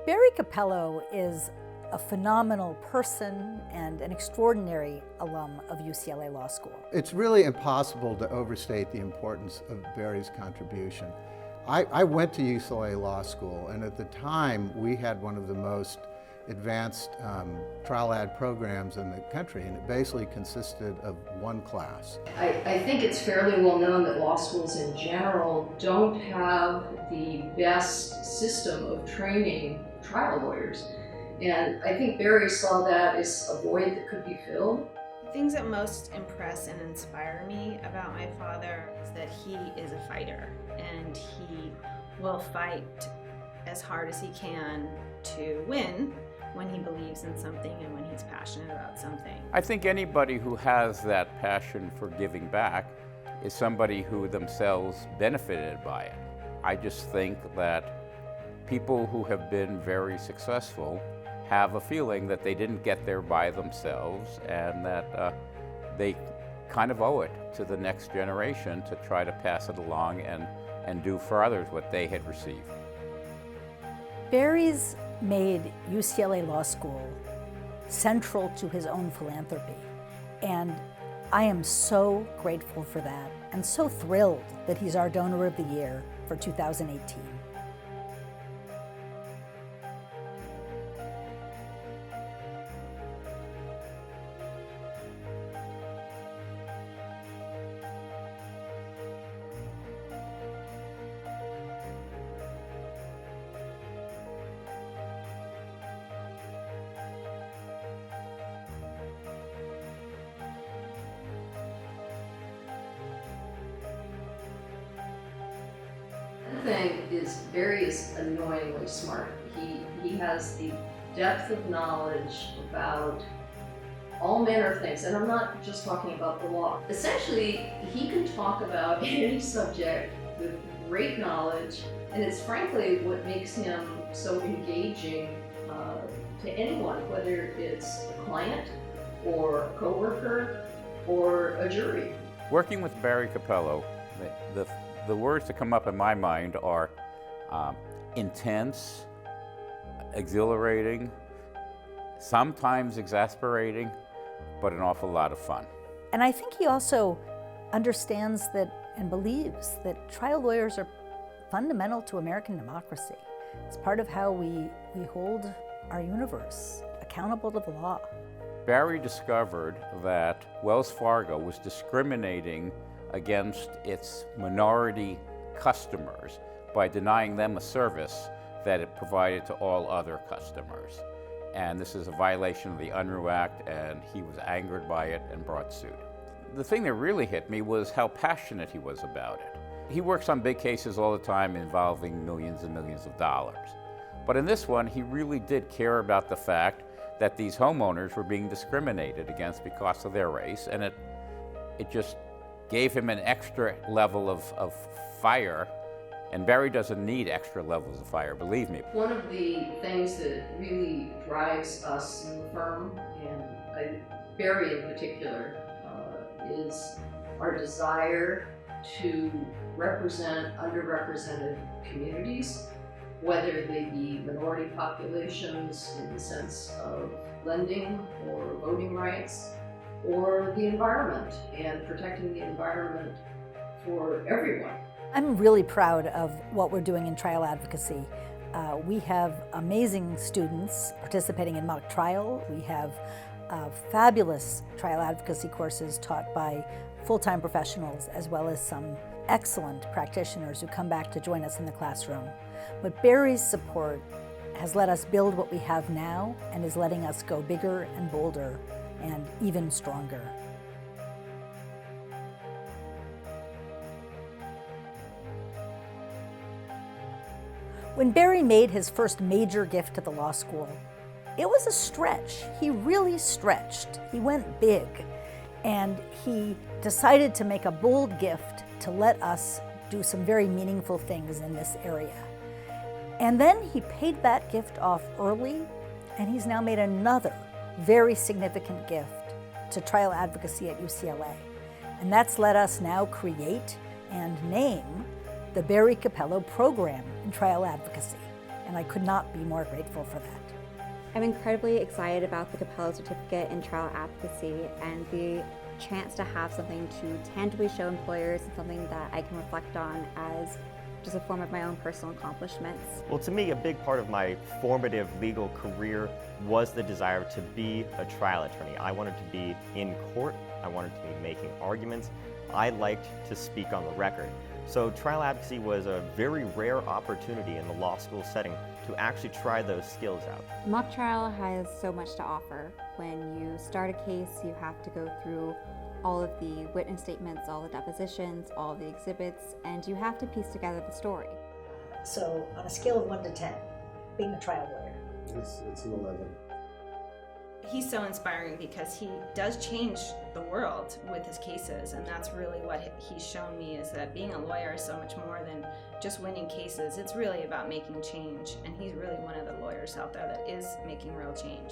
Barry Cappello is a phenomenal person and an extraordinary alum of UCLA Law School. It's really impossible to overstate the importance of Barry's contribution. I went to UCLA Law School, and at the time we had one of the most advanced trial ad programs in the country, and it basically consisted of one class. I think it's fairly well known that law schools in general don't have the best system of training trial lawyers. And I think Barry saw that as a void that could be filled. The things that most impress and inspire me about my father is that he is a fighter, and he will fight as hard as he can to win when he believes in something and when he's passionate about something. I think anybody who has that passion for giving back is somebody who themselves benefited by it. I just think that people who have been very successful have a feeling that they didn't get there by themselves, and that they kind of owe it to the next generation to try to pass it along and do for others what they had received. Barry's made UCLA Law School central to his own philanthropy, and I am so grateful for that and so thrilled that he's our Donor of the Year for 2018. One thing is Barry is annoyingly smart. He has the depth of knowledge about all manner of things, and I'm not just talking about the law. Essentially, he can talk about any subject with great knowledge, and it's frankly what makes him so engaging to anyone, whether it's a client or a coworker or a jury. Working with Barry Cappello, the words that come up in my mind are intense, exhilarating, sometimes exasperating, but an awful lot of fun. And I think he also understands that and believes that trial lawyers are fundamental to American democracy. It's part of how we hold our universe accountable to the law. Barry discovered that Wells Fargo was discriminating against its minority customers by denying them a service that it provided to all other customers. And this is a violation of the Unruh Act, and he was angered by it and brought suit. The thing that really hit me was how passionate he was about it. He works on big cases all the time involving millions and millions of dollars. But in this one, he really did care about the fact that these homeowners were being discriminated against because of their race, and it just gave him an extra level of fire, and Barry doesn't need extra levels of fire, believe me. One of the things that really drives us in the firm, and Barry in particular, is our desire to represent underrepresented communities, whether they be minority populations in the sense of lending or voting rights, or the environment and protecting the environment for everyone. I'm really proud of what we're doing in trial advocacy. We have amazing students participating in mock trial. We have fabulous trial advocacy courses taught by full-time professionals, as well as some excellent practitioners who come back to join us in the classroom. But Barry's support has let us build what we have now and is letting us go bigger and bolder and even stronger. When Barry made his first major gift to the law school, it was a stretch. He really stretched. He went big, and he decided to make a bold gift to let us do some very meaningful things in this area. And then he paid that gift off early, and he's now made another very significant gift to trial advocacy at UCLA. And that's let us now create and name the Barry Cappello program in trial advocacy. and I could not be more grateful for that. I'm incredibly excited about the Cappello certificate in trial advocacy and the chance to have something to tangibly show employers and something that I can reflect on as just a form of my own personal accomplishments. Well, to me, a big part of my formative legal career was the desire to be a trial attorney. I wanted to be in court. I wanted to be making arguments. I liked to speak on the record. So trial advocacy was a very rare opportunity in the law school setting to actually try those skills out. Mock trial has so much to offer. When you start a case, you have to go through all of the witness statements, all the depositions, all the exhibits, and you have to piece together the story. So on a scale of 1 to 10, being a trial lawyer. It's an 11. He's so inspiring because he does change the world with his cases, and that's really what he's shown me, is that being a lawyer is so much more than just winning cases. It's really about making change, and he's really one of the lawyers out there that is making real change.